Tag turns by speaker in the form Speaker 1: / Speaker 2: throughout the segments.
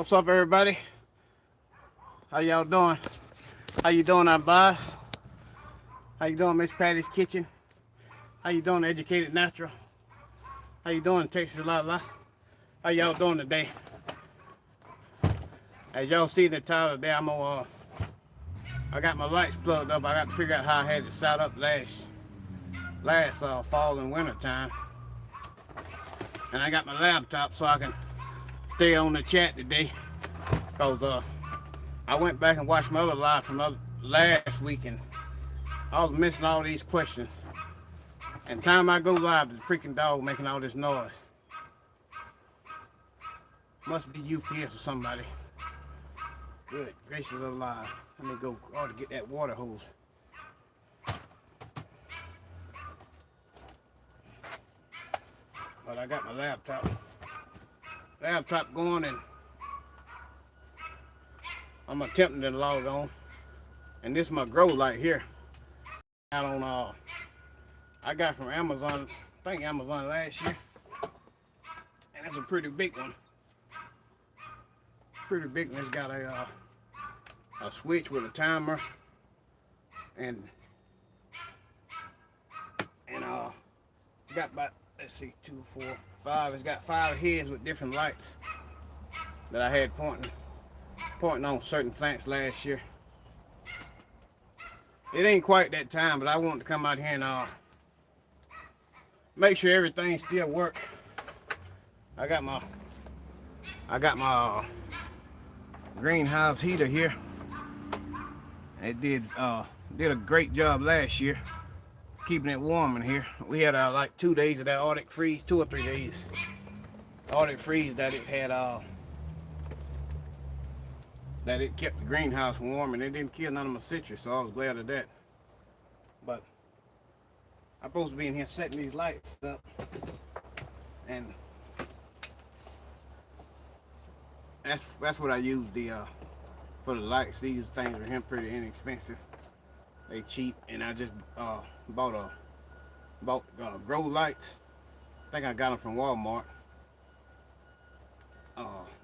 Speaker 1: What's up, everybody? How y'all doing? How you doing, our boss? How you doing, Miss Patty's Kitchen? How you doing, Educated Natural? How you doing, Texas La La? How y'all doing today? As y'all see in the title today, I got my lights plugged up. I got to figure out how I had it set up last fall and winter time. And I got my laptop so I can stay on the chat today. Cause I went back and watched my other live from last week, and I was missing all these questions. And time I go live, the freaking dog making all this noise. Must be UPS or somebody. Good gracious alive. Let me go to get that water hose. But I got my laptop going, and I'm attempting to log on. And this is my grow light here. Out on I got from Amazon, I think Amazon last year. And it's a pretty big one. Pretty big one. It's got a switch with a timer, and got about, let's see, 2, 4, 5. It's got 5 heads with different lights that I had pointing on certain plants last year. It ain't quite that time, but I want to come out here and make sure everything still work. I got my greenhouse heater here. It did a great job last year keeping it warm in here. We had like 2 days of that Arctic freeze, 2 or 3 days Arctic freeze that it had that it kept the greenhouse warm, and it didn't kill none of my citrus, so I was glad of that. But I'm supposed to be in here setting these lights up, and that's what I use for the lights. These things are pretty inexpensive. They cheap, and I just bought grow lights. I think I got them from Walmart.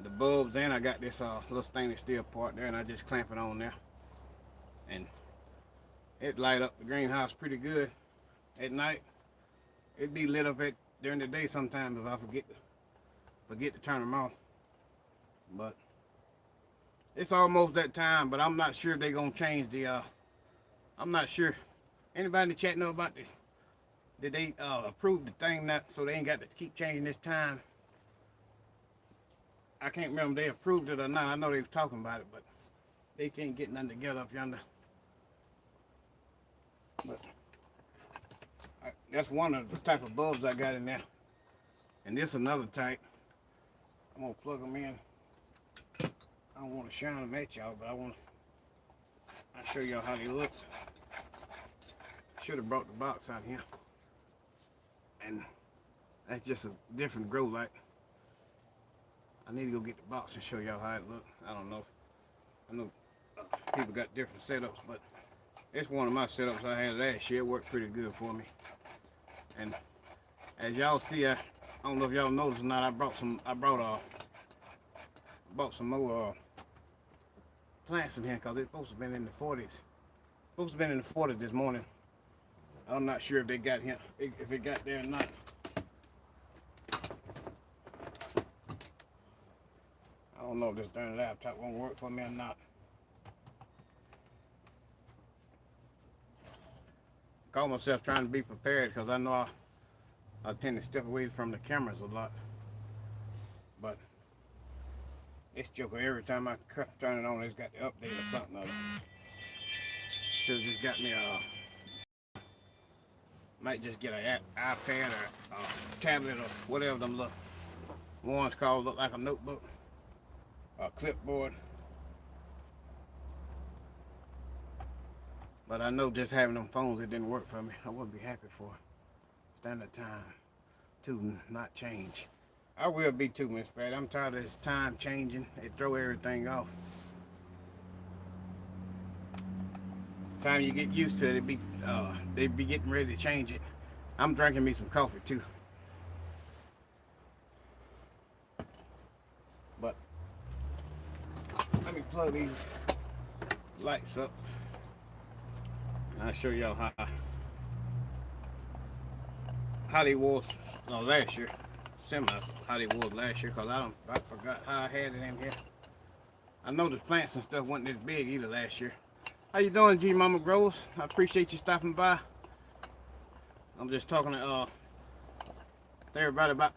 Speaker 1: The bulbs, and I got this little stainless steel part there, and I just clamp it on there, and it light up the greenhouse pretty good at night. It'd be lit up during the day sometimes if I forget to turn them off. But it's almost that time, but I'm not sure if they're gonna change the I'm not sure. Anybody in the chat know about this? Did they approve the thing that so they ain't got to keep changing this time? I can't remember if they approved it or not. I know they was talking about it, but they can't get nothing together up yonder. But that's one of the type of bulbs I got in there. And this is another type. I'm gonna plug them in. I don't want to shine them at y'all, but I'll show y'all how they look. Should have brought the box out here. And that's just a different grow light. I need to go get the box and show y'all how it looks. I don't know. I know people got different setups, but it's one of my setups I had last year. It worked pretty good for me. And as y'all see, I don't know if y'all noticed or not, I bought some more plants in here because it's supposed to have been in the 40s. Supposed to have been in the 40s this morning. I'm not sure if they got here, if it got there or not. I don't know if this darn laptop won't work for me or not. I call myself trying to be prepared because I know I tend to step away from the cameras a lot. But this joker, every time I turn it on, it's got the update or something other. Should've just got me might just get an iPad or a tablet or whatever them little ones called, look like a notebook or a clipboard. But I know just having them phones, it didn't work for me. I wouldn't be happy for standard time to not change. I will be too, Miss Pat. I'm tired of this time changing. It throw everything off. Time you get used to it, they be getting ready to change it. I'm drinking me some coffee too. But plug these lights up. And I'll show y'all how they was last year. Semi how they was last year, cause I forgot how I had it in here. I know the plants and stuff wasn't this big either last year. How you doing, G Mama Grows? I appreciate you stopping by. I'm just talking to everybody about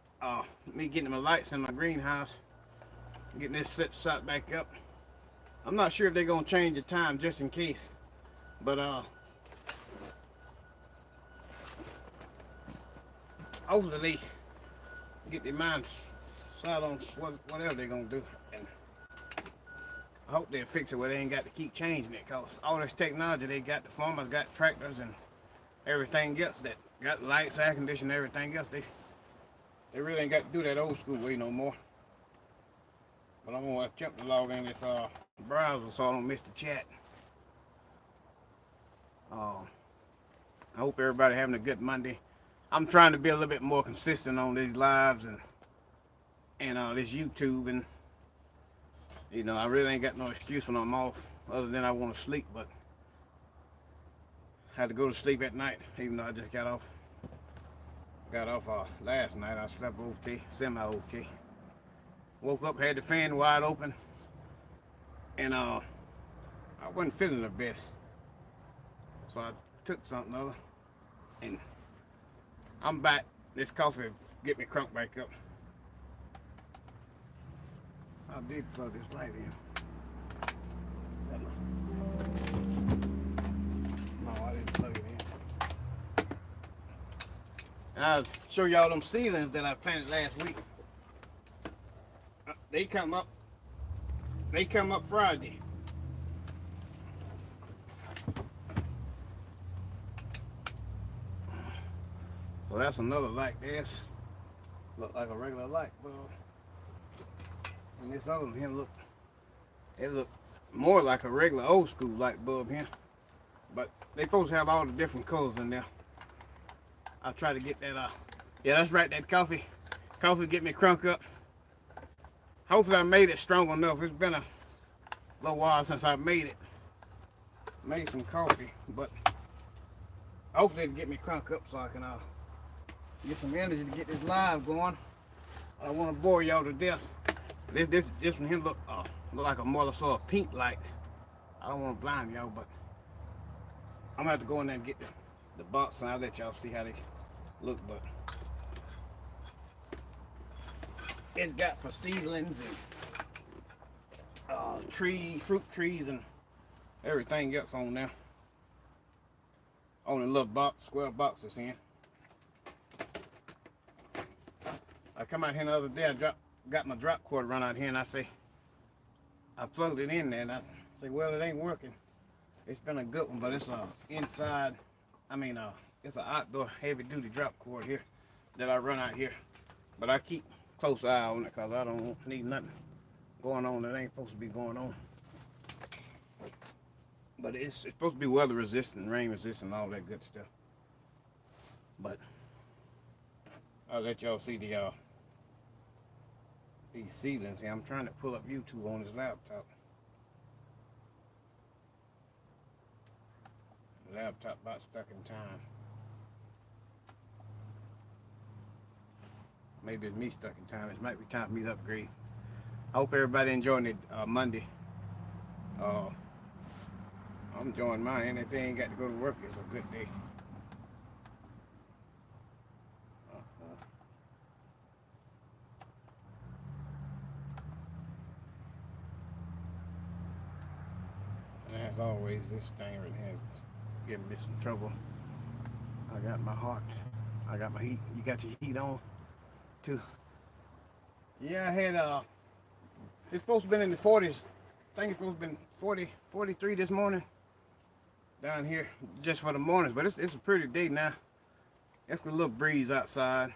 Speaker 1: me getting my lights in my greenhouse, getting this set back up. I'm not sure if they're gonna change the time just in case, but hopefully they get their minds set on whatever they're gonna do. And I hope they'll fix it where they ain't got to keep changing it, cause all this technology they got, the farmers got tractors and everything else that got lights, air conditioning, everything else. They really ain't got to do that old school way no more. But I'm gonna attempt to log in this browser so I don't miss the chat. I hope everybody having a good Monday. I'm trying to be a little bit more consistent on these lives and this YouTube, and you know, I really ain't got no excuse when I'm off other than I want to sleep, but I had to go to sleep at night even though I just got off last night. I slept okay, semi okay. Woke up, had the fan wide open, and I wasn't feeling the best, so I took something other, and I'm back. This coffee get me crunked back up. I did plug this light in. No, I didn't plug it in. And I'll show y'all them seedlings that I planted last week. They come up Friday. So that's another light. This look like a regular light bulb, and this other one here look more like a regular old school light bulb here. But they supposed to have all the different colors in there. I'll try to get that. Yeah, that's right. That coffee get me crunk up. Hopefully I made it strong enough. It's been a little while since I made some coffee, but hopefully it'll get me crunk up so I can get some energy to get this live going. I don't want to bore y'all to death. This one here look like a more sort of pink light. I don't want to blind y'all, but I'm gonna have to go in there and get the box and I'll let y'all see how they look. But it's got for seedlings and fruit trees and everything else on there. On the little box, square box it's in. I come out here the other day, I got my drop cord run out here, and I plugged it in there, and I say, well, it ain't working. It's been a good one, but it's inside, it's an outdoor heavy duty drop cord here that I run out here. But I keep close eye on it because I don't need nothing going on that ain't supposed to be going on. But it's supposed to be weather resistant, rain resistant, all that good stuff. But I'll let y'all see these seedlings here. I'm trying to pull up YouTube on this laptop. The laptop about stuck in time. Maybe it's me stuck in time. It might be time for me to upgrade. I hope everybody enjoying it Monday. I'm enjoying mine. Anything ain't got to go to work, it's a good day. And as always, this thing really has given me some trouble. I got my heart. I got my heat. You got your heat on too. Yeah, I had it's supposed to be in the 40s. I think it's supposed to be 40, 43 this morning down here just for the mornings, but it's a pretty day now. It's a little breeze outside,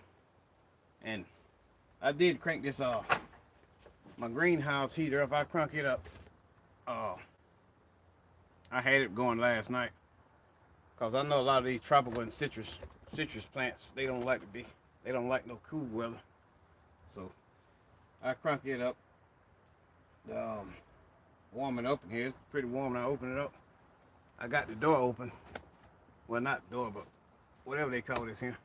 Speaker 1: and I did crank this my greenhouse heater up. I crank it up. I had it going last night because I know a lot of these tropical and citrus plants, they don't like no cool weather. So I crank it up. warming up in here. It's pretty warm when I open it up. I got the door open. Well, not door, but whatever they call this here.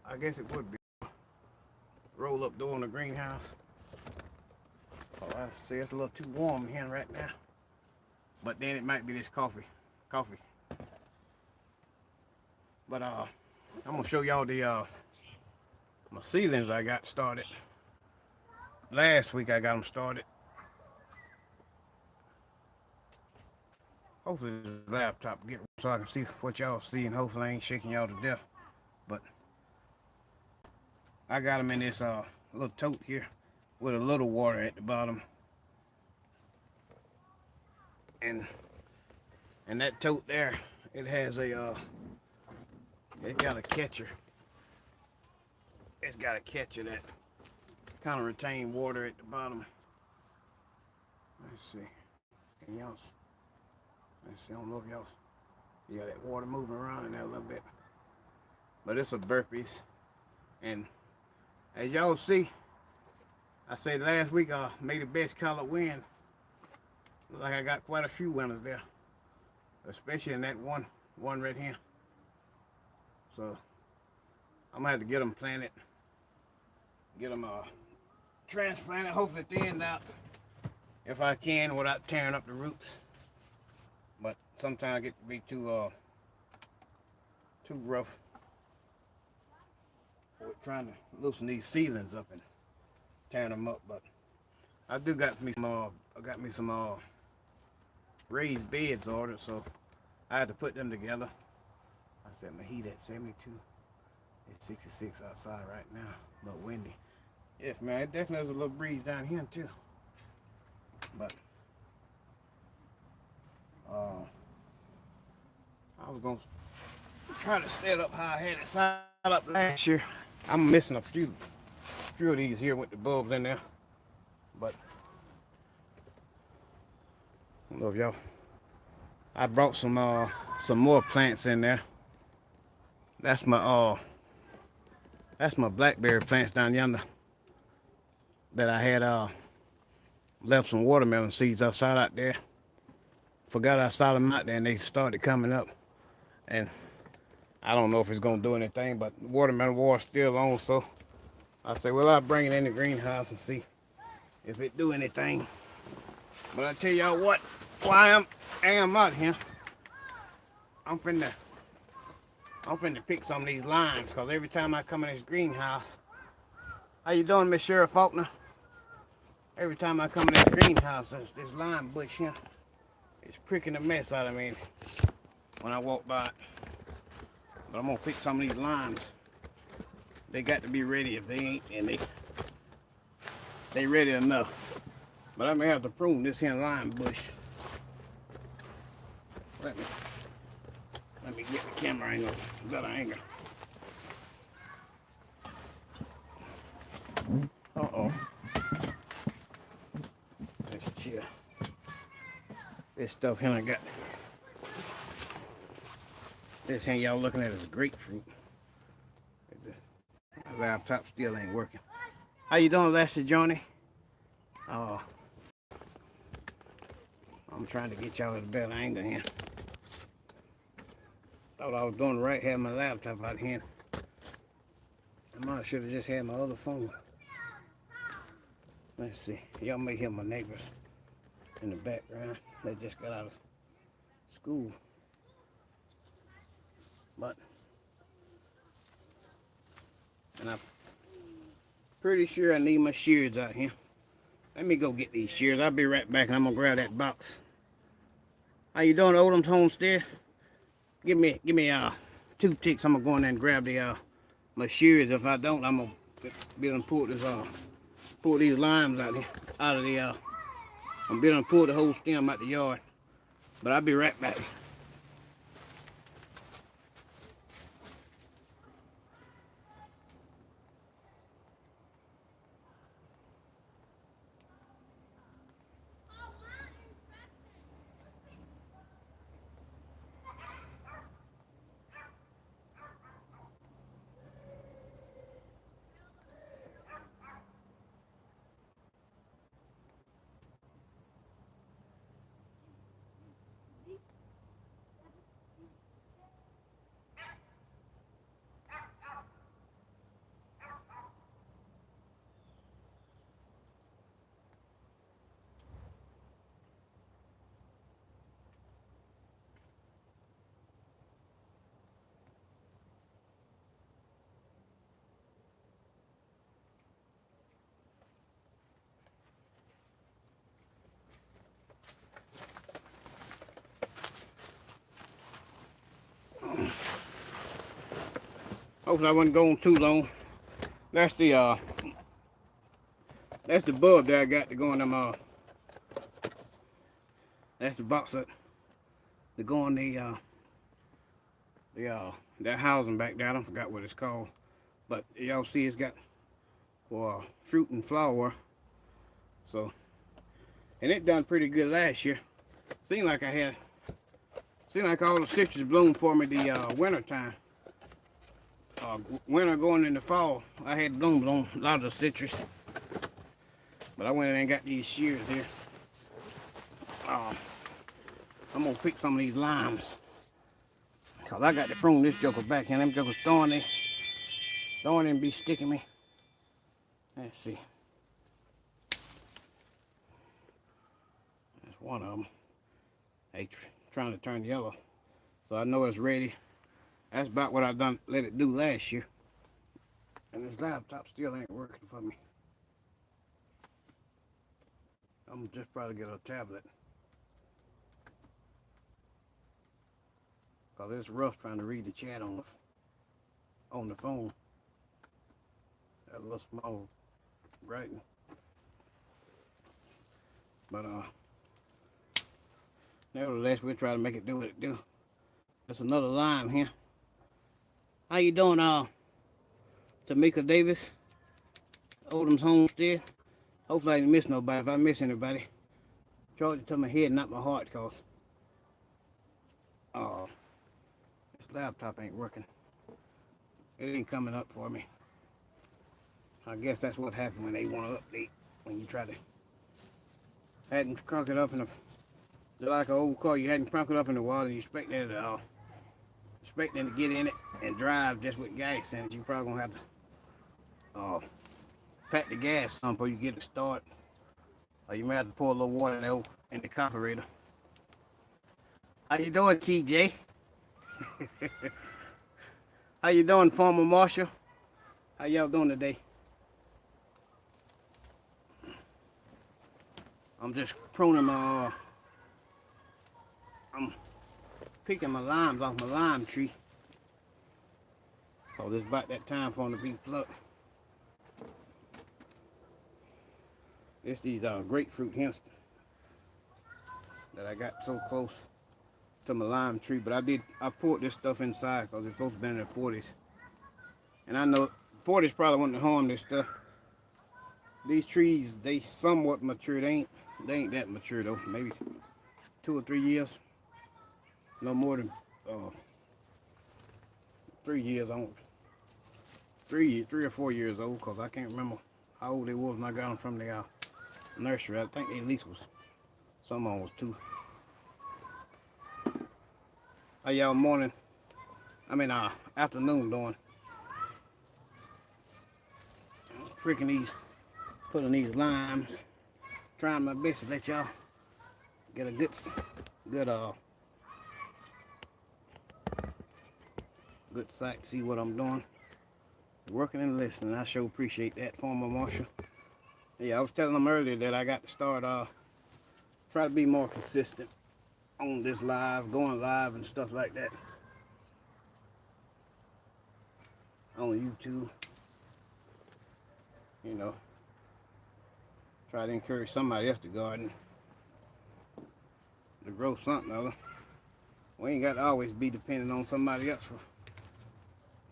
Speaker 1: I guess it would be a roll-up door in the greenhouse. Oh, I see it's a little too warm in here right now. But then it might be this coffee. But I'm gonna show y'all the my seedlings I got started. Last week I got them started. Hopefully this laptop get so I can see what y'all see, and hopefully I ain't shaking y'all to death. But I got them in this little tote here with a little water at the bottom. And that tote there, it has a it got a catcher. It's got a catcher that kind of retain water at the bottom. Let's see. Anything else? Let's see. I don't know if y'all. Yeah, that water moving around in there a little bit. But it's a burpees. And as y'all see, I said last week I made the best color win. Looks like I got quite a few winners there, especially in that one right here. So I'm gonna have to get them planted, get them transplanted, hopefully thinned out if I can without tearing up the roots. But sometimes it get to be too rough. We're trying to loosen these seedlings up and tearing them up. But I do got me some raised beds ordered, so I had to put them together. I set my heat at 72. It's 66 outside right now, but windy. Yes, man, it definitely has a little breeze down here too. But I was gonna try to set up how I had it set up last year. I'm missing a few of these here with the bulbs in there, but I don't know if y'all. I brought some more plants in there. That's my blackberry plants down yonder that I had left some watermelon seeds outside out there. Forgot I started them out there and they started coming up. And I don't know if it's gonna do anything, but the watermelon water's still on, so I said, well, I'll bring it in the greenhouse and see if it do anything. But I tell y'all what, while I am out here, I'm finna pick some of these limes, because every time I come in this greenhouse, how you doing, Miss Sheriff Faulkner? Every time I come in this greenhouse, there's this lime bush here. It's pricking the mess out of me when I walk by it. But I'm gonna pick some of these limes. They got to be ready. If they ain't, and they ready enough. But I may have to prune this here lime bush. Let me get the camera angle, better angle. Uh-oh. Let's chill. This stuff here I got. This here y'all looking at is grapefruit. My laptop still ain't working. How you doing, Lester Johnny? Oh, I'm trying to get y'all at a better angle here. Thought I was doing right, had my laptop out here. I might should have just had my other phone. Let's see. Y'all may hear my neighbors in the background. They just got out of school. But, and I'm pretty sure I need my shears out here. Let me go get these shears. I'll be right back and I'm gonna grab that box. How you doing, Odom's Homestead? Give me 2 ticks. I'm gonna go in there and grab the my shears. If I don't, I'm gonna be able to pull these limes out of the I'm gonna be able to pull the whole stem out the yard. But I'll be right back. Hopefully I wasn't going too long. That's the bulb that I got to go in them that's the box that to go in that housing back there. I don't forgot what it's called. But y'all see it's got for fruit and flower. So, and it done pretty good last year. Seemed like all the citrus bloomed for me the winter time. Winter going into fall, I had blooms on a lot of the citrus. But I went in and got these shears here. I'm gonna pick some of these limes. Cause I got to prune this joker back and them jokers thorny and be sticking me. Let's see. That's one of them. They trying to turn yellow. So I know it's ready. That's about what I done let it do last year. And this laptop still ain't working for me. I'm just probably get a tablet. Cause it's rough trying to read the chat on the phone. That little small writing. But nevertheless, we'll try to make it do what it do. That's another lime here. How you doing, Tamika Davis, Odom's Homestead? Hopefully I didn't miss nobody. If I miss anybody, charge it to my head, not my heart, cause this laptop ain't working. It ain't coming up for me. I guess that's what happened when they want to update. When you try to hadn't crunk it up in like an old car, you hadn't crunk it up in the wall and you expecting to get in it and drive just with gas in it. You probably gonna have to pack the gas some before you get it started. Or you may have to pour a little water in the carburetor. How you doing, TJ? How you doing, Farmer Marshall? How y'all doing today? I'm just pruning my I'm picking my limes off my lime tree. So it's about that time for them to be plucked. It's these grapefruit hints that I got so close to my lime tree, but I poured this stuff inside because it's supposed to be in the 40s. And I know 40s probably wouldn't harm this stuff. These trees, they somewhat mature. They ain't that mature though. Maybe 2 or 3 years. No more than 3 years old. 3 or 4 years old, because I can't remember how old they was when I got them from the nursery. I think they at least was, some of them was 2. How y'all afternoon doing? Putting these limes, trying my best to let y'all get a good sight to see what I'm doing. Working and listening. I sure appreciate that, Farmer Marshall. Yeah, I was telling them earlier that I got to start try to be more consistent on this going live and stuff like that on YouTube. You know, try to encourage somebody else to garden, to grow something other. We ain't got to always be dependent on somebody else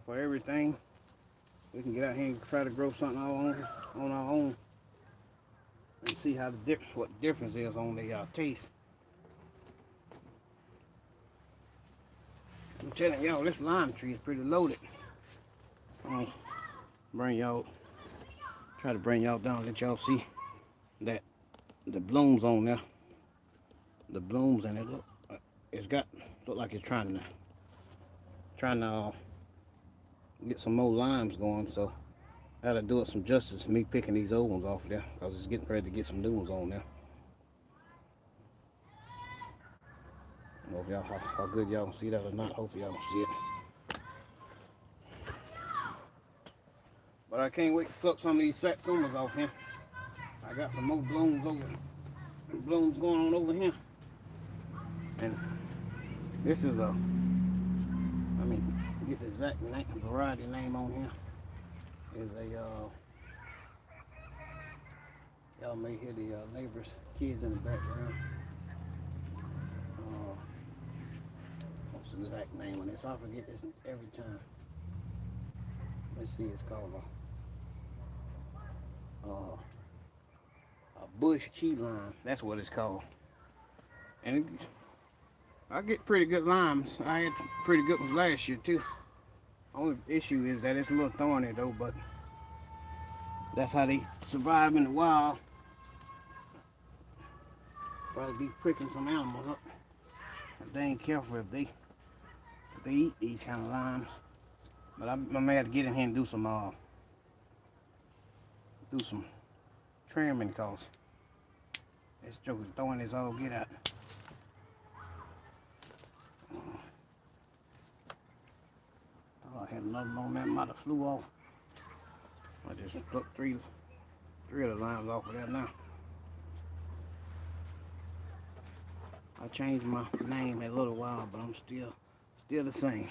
Speaker 1: for everything. We can get out here and try to grow something on our own and see how what the difference is on the taste. I'm telling y'all, this lime tree is pretty loaded. I'm gonna try to bring y'all down, let y'all see that the blooms on there. The blooms, and it look like it's trying to get some more limes going, so that'll do it some justice, me picking these old ones off there, because it's getting ready to get some new ones on there. I don't know if y'all how good y'all can see that or not. Hopefully y'all can see it. But I can't wait to pluck some of these satsumas off here. I got some more blooms going on over here. And this is forget the exact name, variety name on here. Is a y'all may hear the neighbors' kids in the background. What's the exact name on this? I forget this every time. Let's see, it's called a bush key lime. That's what it's called. And I get pretty good limes. I had pretty good ones last year too. Only issue is that it's a little thorny though, but that's how they survive in the wild. Probably be pricking some animals up if they ain't careful if they eat these kind of limes. But I may have to get in here and do some trimming, cause this joker's throwing his all get out. Oh, I had another one that might have flew off. I just took three of the limes off of that now. I changed my name in a little while, but I'm still the same.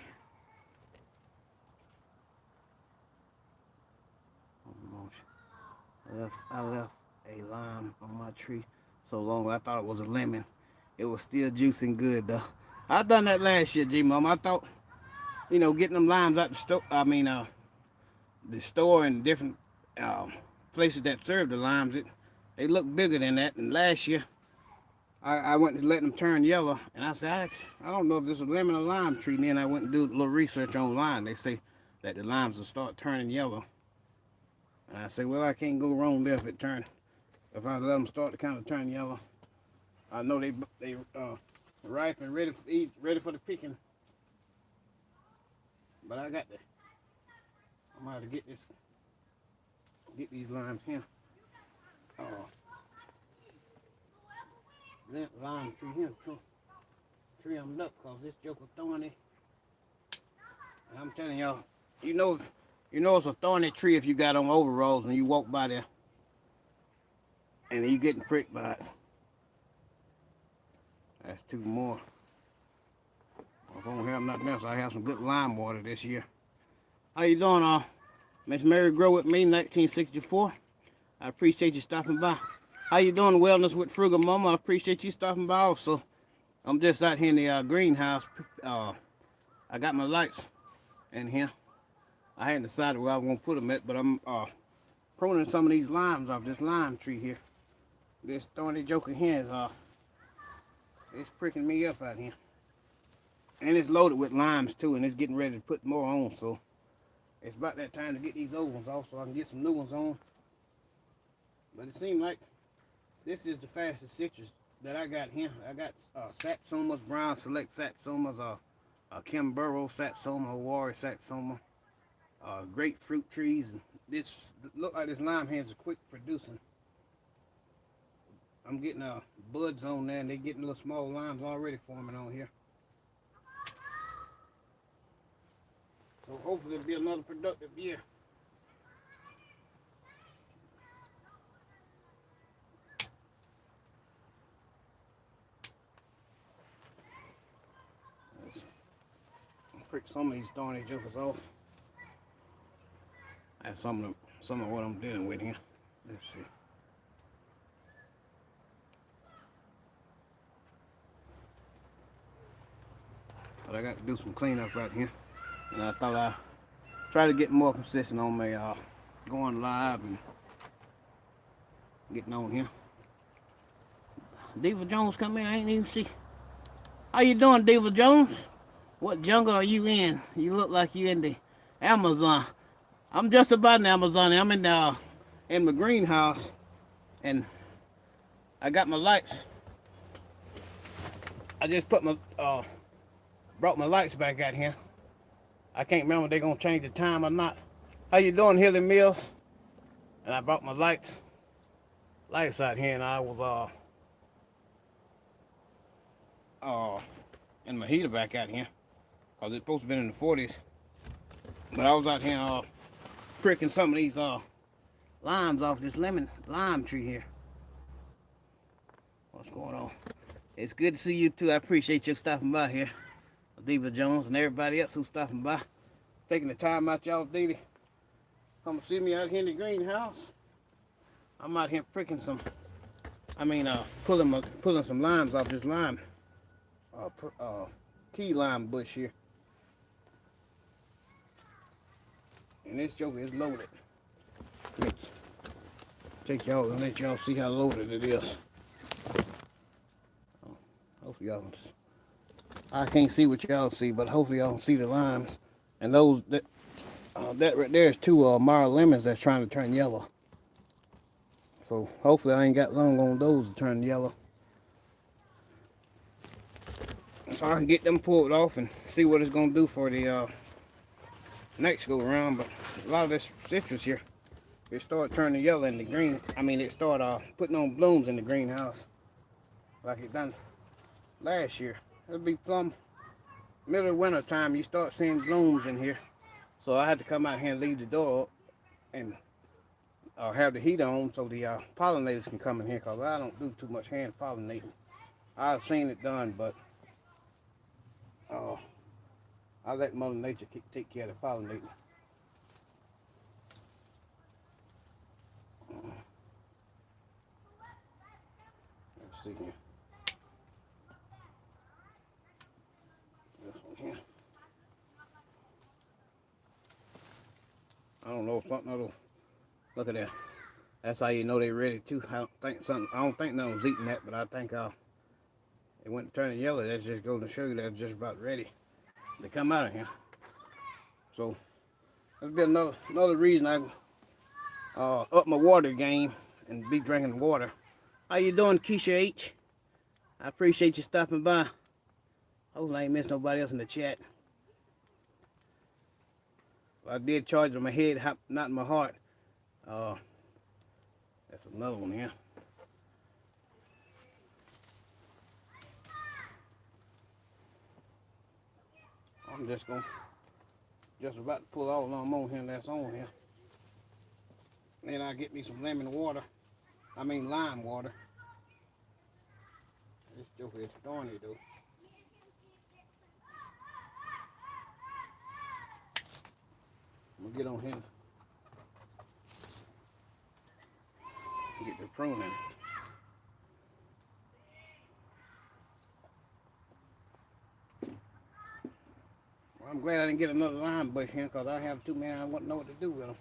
Speaker 1: I left a lime on my tree so long I thought it was a lemon. It was still juicing good though. I done that last year, G-Mom. I thought, you know, getting them limes out the store, the store and different places that serve the limes, they look bigger than that. And last year, I went to let them turn yellow, and I said, I don't know if this is a lemon or lime tree. And then I went and do a little research online. They say that the limes will start turning yellow. And I say, well, I can't go wrong there if I let them start to kind of turn yellow. I know they ripe and ready for eat, ready for the picking. But I'm gonna have to get these limes here. That lime tree here, tree them up, cause this joker thorny. And I'm telling y'all, you know it's a thorny tree if you got on overalls and you walk by there and you getting pricked by it. That's two more. If I don't have nothing else, I have some good lime water this year. How you doing, Miss Mary Grow with me, 1964. I appreciate you stopping by. How you doing, Wellness with Frugal Mama? I appreciate you stopping by also. I'm just out here in the greenhouse. I got my lights in here. I hadn't decided where I was going to put them at, but I'm pruning some of these limes off this lime tree here. This thorny joker here is it's pricking me up out here. And it's loaded with limes too, and it's getting ready to put more on, so it's about that time to get these old ones off so I can get some new ones on. But it seems like this is the fastest citrus that I got here. I got Satsumas, Brown Select Satsumas, Kimburo Satsuma, Warrior Satsuma, great fruit trees. And this look like this lime here is quick producing. I'm getting buds on there, and they're getting little small limes already forming on here. So hopefully it'll be another productive year. Prick some of these thorny jokers off. That's some of what I'm dealing with here. Let's see. But I got to do some cleanup right here. And I thought I'd try to get more consistent on my going live and getting on here. Diva Jones come in, I ain't even see. How you doing, Diva Jones? What jungle are you in? You look like you in the Amazon. I'm just about in the Amazon. I'm in my greenhouse, and I got my lights. I just put my brought my lights back out here. I can't remember if they're gonna change the time or not. How you doing, Hilly Mills? And I brought my lights out here, and I was in my heater back out here, cause it's supposed to be in the 40s. But I was out here pricking some of these limes off this lime tree here. What's going on? It's good to see you too. I appreciate you stopping by here, Diva Jones, and everybody else who's stopping by. taking the time out y'all daily. Come see me out here in the greenhouse. I'm out here pricking some, pulling some limes off this lime, key lime bush here. And this joker is loaded. Take y'all and let y'all see how loaded it is. Hopefully y'all can, I can't see what y'all see, but hopefully y'all can see the limes. And those that right there is two Mara lemons that's trying to turn yellow. So hopefully I ain't got long on those to turn yellow. So I can get them pulled off and see what it's gonna do for the next go around. But a lot of this citrus here, it started turning yellow in the green. It started putting on blooms in the greenhouse like it done last year. It'll be plumb middle of winter time. You start seeing blooms in here. So I had to come out here and leave the door up and have the heat on so the pollinators can come in here, because I don't do too much hand pollinating. I've seen it done, but I let Mother Nature take care of the pollinating. Let's see here. This one here. I don't know if something will look at that. That's how you know they're ready too. I don't think nothing's eating that, but I think it went turning yellow. That's just going to show you they're just about ready to come out of here. So that'll be another reason I up my water game and be drinking water. How you doing, Keisha H? I appreciate you stopping by. Hopefully I ain't missed nobody else in the chat. I did charge on my head, not in my heart. That's another one here. I'm just about to pull all them on here that's on here. Then I'll get me some lemon water. Lime water. This joker is thorny though. I'm gonna get on here. Get the pruning. Well, I'm glad I didn't get another lime bush here, because I have too many. I wouldn't know what to do with them.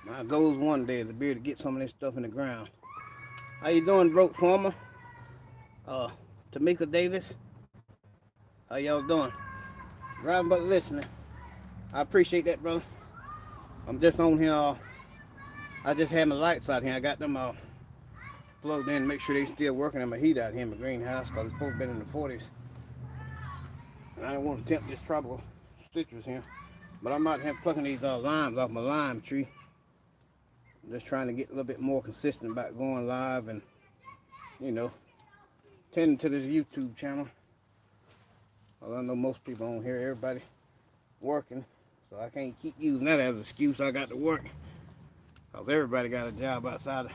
Speaker 1: My goal one day is to be able to get some of this stuff in the ground. How you doing, broke farmer? Tamika Davis. How y'all doing? Riding but listening. I appreciate that, brother. I'm just on here. I just had my lights out here. I got them plugged in, make sure they still working. I'm a heat out here in my greenhouse, because it's supposed to be in the 40s. And I don't want to tempt this tropical citrus here. But I'm out here plucking these limes off my lime tree. I'm just trying to get a little bit more consistent about going live and, tending to this YouTube channel. Well, I know most people on here, everybody working, so I can't keep using that as an excuse. I got to work, because everybody got a job outside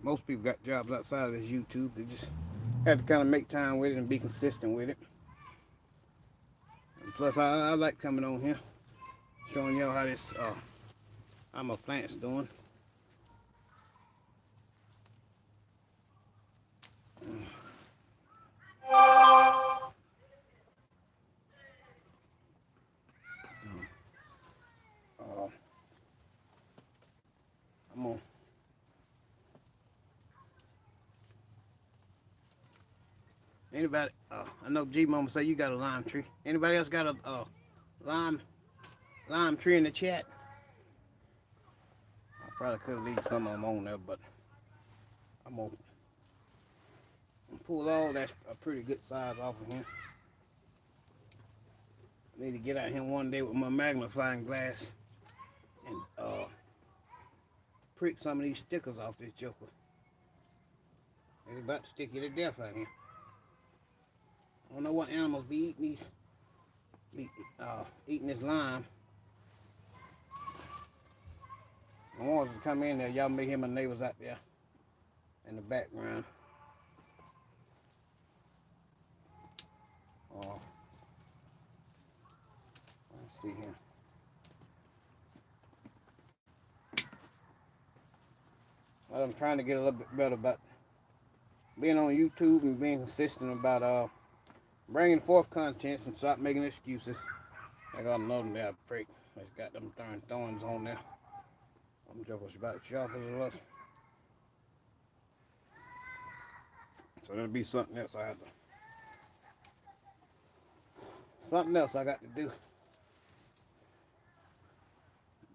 Speaker 1: most people got jobs outside of this YouTube. They just have to kind of make time with it and be consistent with it. And plus I like coming on here showing y'all how this how my plant's doing. I'm on. Anybody? I know G Mama say you got a lime tree. Anybody else got a lime tree in the chat? I probably could have left some of them on there, but I'm gonna pull all that a pretty good size off of here. I need to get out here one day with my magnifying glass and prick some of these stickers off this joker. It's about to stick you to death out here. I don't know what animals be eating eating this lime. I want to come in there. Y'all may hear my neighbors out there in the background. Let's see here. I'm trying to get a little bit better about being on YouTube and being consistent about bringing forth contents and stop making excuses. I got another one there, prick. It's got them darn thorns on there. I'm joking about sharp as a lust. So that'll be something else I have to. Something else I got to do.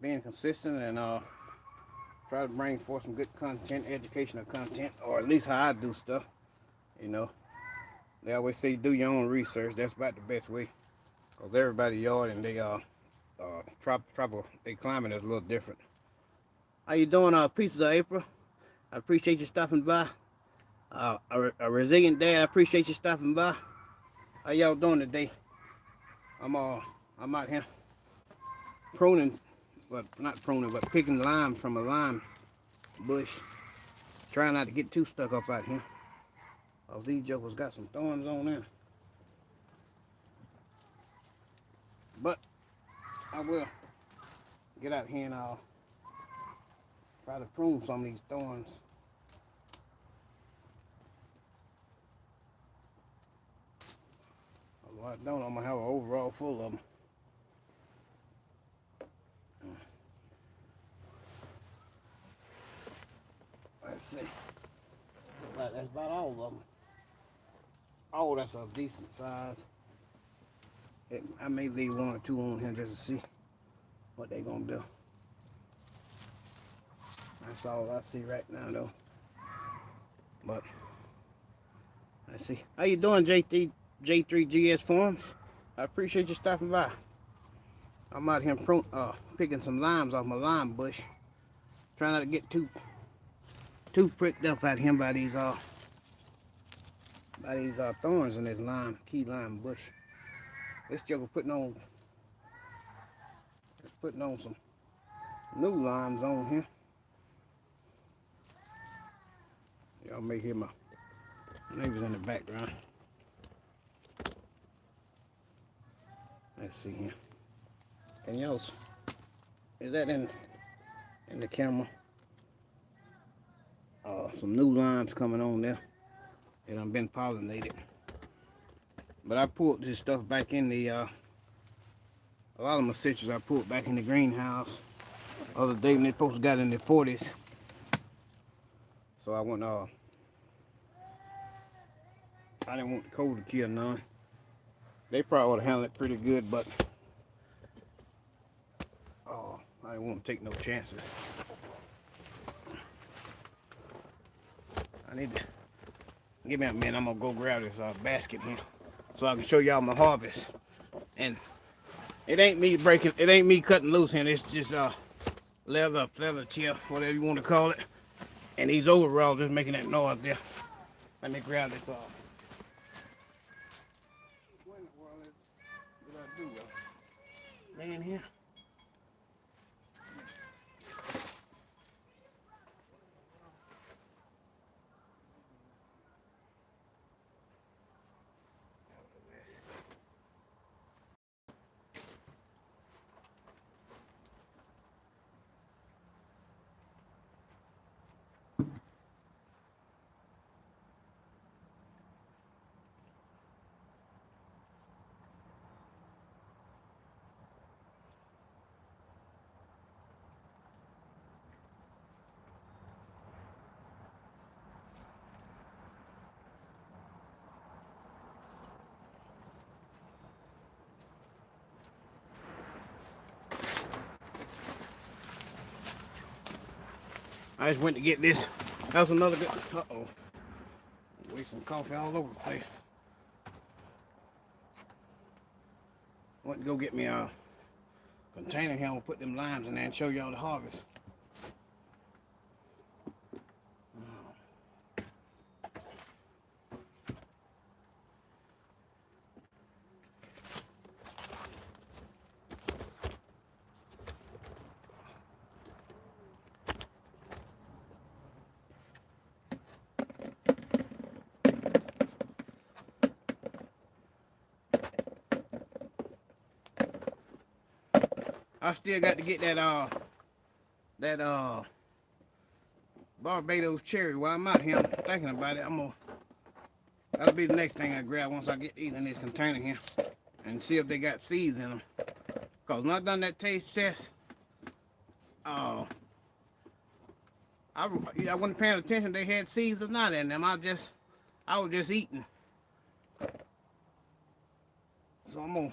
Speaker 1: Being consistent and try to bring forth some good content, educational content, or at least how I do stuff. You know, they always say do your own research. That's about the best way, cause everybody yard and they tropical, they climate is a little different. How you doing, Pieces of April? I appreciate you stopping by. A resilient dad, I appreciate you stopping by. How y'all doing today? I'm out here pruning, but not pruning, but picking lime from a lime bush. Trying not to get too stuck up out here. These jokers got some thorns on there. But I will get out here and I'll try to prune some of these thorns. Although I don't, I'm gonna have an overall full of them. Let's see. That's about all of them. Oh, that's a decent size. I may leave one or two on here just to see what they gonna do. That's all I see right now, though. But let's see. How you doing, J3GS Farms? I appreciate you stopping by. I'm out here picking some limes off my lime bush. Trying not to get too pricked up out here by these thorns in this key lime bush. This joker putting on some new limes on here. Y'all may hear my neighbors in the background. Let's see here. Can y'all, is that in the camera? Some new limes coming on there. It done been pollinated. But I pulled this stuff back in the, a lot of my citrus I pulled back in the greenhouse the other day when they supposed to got in the 40s. So I went, I didn't want the cold to kill none. They probably would have handled it pretty good, but I didn't want to take no chances. I need to give me a minute. I'm gonna go grab this basket here so I can show y'all my harvest. And it ain't me cutting loose here. It's just leather chair, whatever you want to call it. And these overalls just making that noise there. Let me grab this off. What in the world did I do, y'all? Lay in here. I just went to get this. That's another good. Uh-oh. Wasting coffee all over the place. Went to go get me a container here. I'm gonna put them limes in there and show y'all the harvest. I still got to get that Barbados cherry. While I'm out here, I'm thinking about it. That'll be the next thing I grab once I get these in this container here, and see if they got seeds in them. Cause when I done that taste test, I wasn't paying attention. They had seeds or not in them. I was just eating. So I'm gonna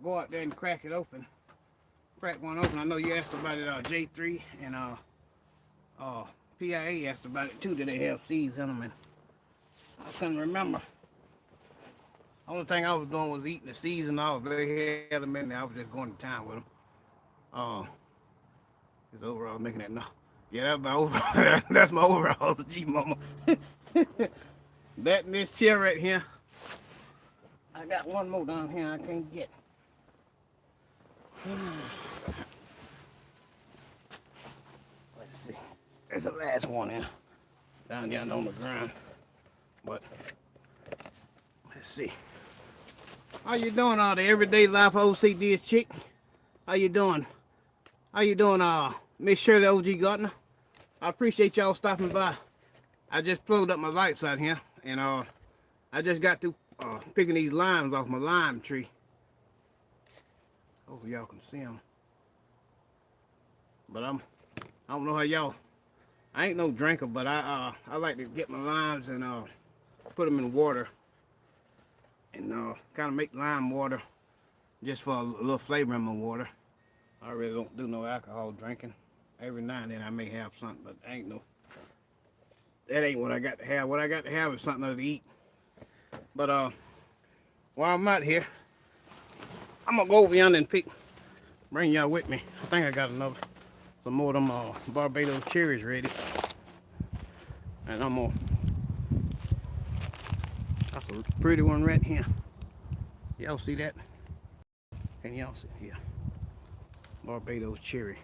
Speaker 1: go out there and crack it open. Crack one open. I know you asked about it, J3 and PIA asked about it too. Did they have seeds in them? And I couldn't remember. Only thing I was doing was eating the seeds and all. They had them in there. I was just going to town with them. His overall making that no. Yeah, that's my overall. That's my overalls, G mama. That and this chair right here. I got one more down here I can't get. Let's see. There's the last one here. Down there on the ground. But let's see. How you doing, all the everyday life OCD's chick? How you doing? How you doing, Miss Shirley OG Gardener? I appreciate y'all stopping by. I just plugged up my lights out here, and I just got through picking these limes off my lime tree. Hopefully y'all can see them. But I don't know how y'all. I ain't no drinker, but I like to get my limes and put them in water, and kind of make lime water just for a little flavor in my water. I really don't do no alcohol drinking. Every now and then I may have something, but that ain't what I got to have. What I got to have is something to eat. But while I'm out here, I'm gonna go over yonder and bring y'all with me. I think I got some more of them Barbados cherries ready. And that's a pretty one right here. Y'all see that? Can y'all see? Yeah. Barbados cherry.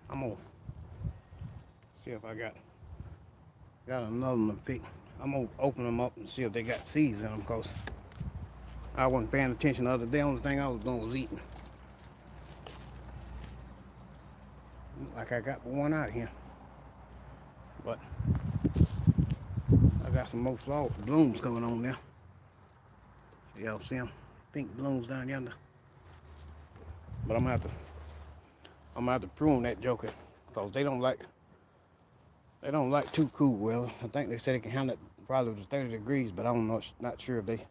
Speaker 1: I'm gonna see if I got another one to pick. I'm gonna open them up and see if they got seeds in them, because I wasn't paying attention the other day. The only thing I was doing was eating. Look like I got one out here, but I got some more flower blooms coming on there. Y'all see them? Pink blooms down yonder. But I'm gonna have to prune that joker, because they don't like too cool weather. I think they said they can handle it probably to 30 degrees, but I don't know. Not sure if they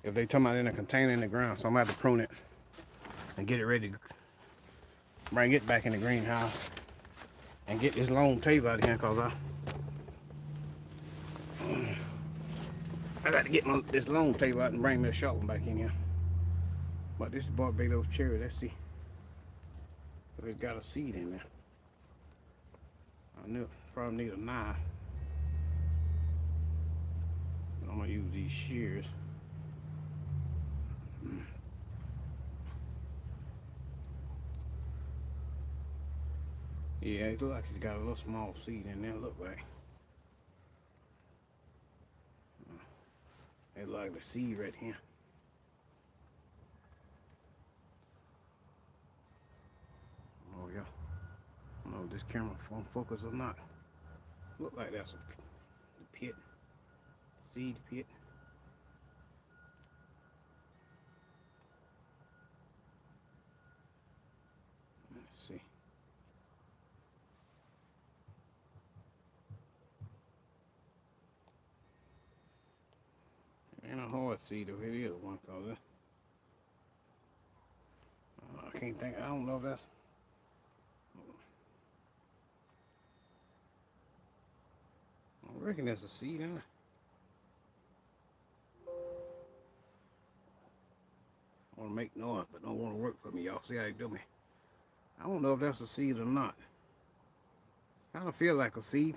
Speaker 1: talking about in a container in the ground. So I'm gonna have to prune it and get it ready to bring it back in the greenhouse and get this long table out of here, because I got to get this long table out and bring me a short one back in here. But this is Barbados cherry. Let's see if it's got a seed in there. I knew it probably need a knife. But I'm gonna use these shears. Yeah, it looks like it's got a little small seed in there. Look like. It's like the seed right here. Oh yeah. I don't know if this camera phone focus or not. Look like that's a pit. Seed pit. Let's see. Ain't a hard seed if it is one, cause I can't think. I don't know if that's. I reckon that's a seed in it. I want to make noise, but don't want to work for me. Y'all see how they do me. I don't know if that's a seed or not. Kind of feel like a seed.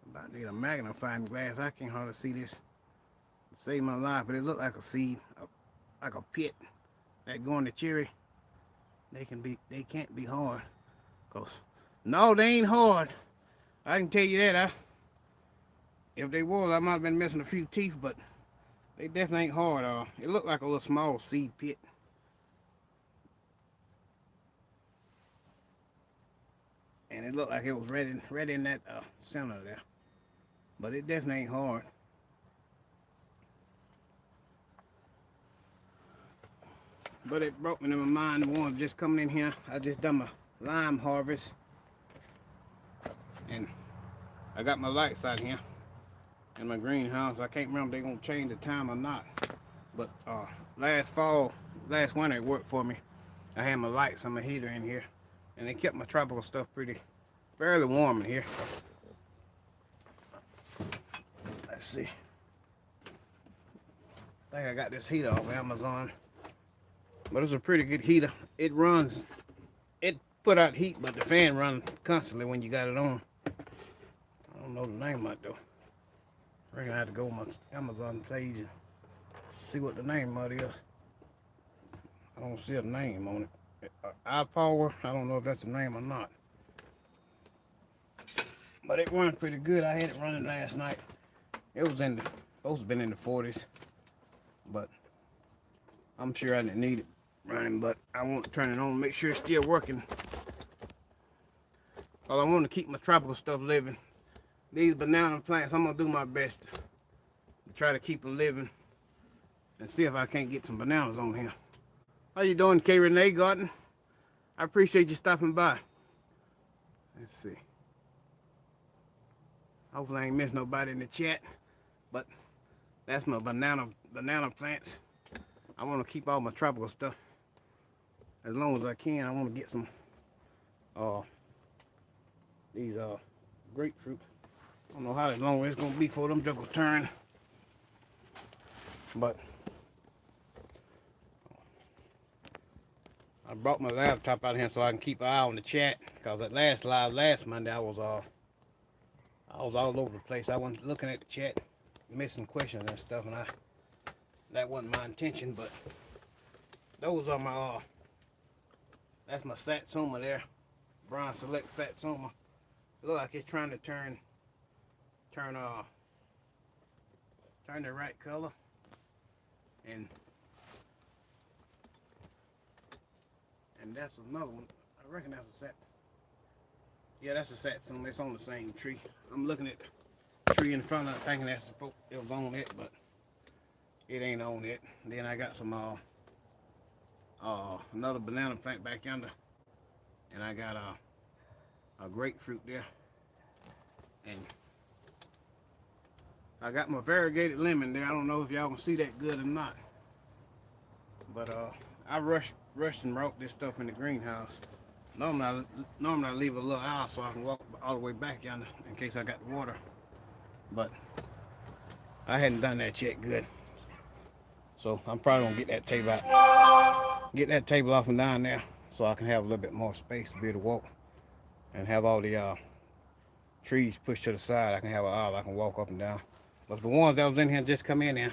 Speaker 1: About need a magnifying glass. I can't hardly see this to save my life, but it looked like a seed, like a pit. That going to cherry, they can't be hard. Cause no, they ain't hard. I can tell you that. If they was, I might have been missing a few teeth, but They definitely ain't hard. It looked like a little small seed pit. And it looked like it was right in that center there. But it definitely ain't hard. But it brought me to my mind the ones just coming in here. I just done my lime harvest. And I got my lights out here in my greenhouse. I can't remember if they're going to change the time or not. But last winter it worked for me. I had my lights and my heater in here. And they kept my tropical stuff fairly warm in here. Let's see. I think I got this heater off Amazon. But it's a pretty good heater. It put out heat, but the fan runs constantly when you got it on. I don't know the name of it though. I reckon I have to go on my Amazon page and see what the name of it is. I don't see a name on it. iPower, I don't know if that's the name or not. But it runs pretty good. I had it running last night. It was supposed to have been in the 40s. But I'm sure I didn't need it running, but I want to turn it on, make sure it's still working. Well, I want to keep my tropical stuff living. These banana plants, I'm going to do my best to try to keep them living and see if I can't get some bananas on here. How you doing, K. Renee Garden? I appreciate you stopping by. Let's see. Hopefully I ain't missed nobody in the chat, but that's my banana plants. I want to keep all my tropical stuff as long as I can. I want to get some these grapefruit. I don't know how long it's gonna be before them jokers turn, but I brought my laptop out here so I can keep an eye on the chat, because at last Monday I was all over the place. I wasn't looking at the chat, missing questions and stuff, and that wasn't my intention. But those are my that's my satsuma there, Brown Select Satsuma. It looks like it's trying to turn the right color, and that's another one. I reckon that's a that's a satsuma. It's on the same tree. I'm looking at the tree in front of it, thinking it was on it, but it ain't on it. And then I got some another banana plant back yonder, and I got a grapefruit there, and I got my variegated lemon there. I don't know if y'all can see that good or not, but I rushed and brought this stuff in the greenhouse. Normally I leave a little aisle so I can walk all the way back yonder in case I got the water, but I hadn't done that yet good. So I'm probably gonna get that table off and down there so I can have a little bit more space to be able to walk and have all the trees pushed to the side. I can have an aisle I can walk up and down. But the ones that was in here just come in there.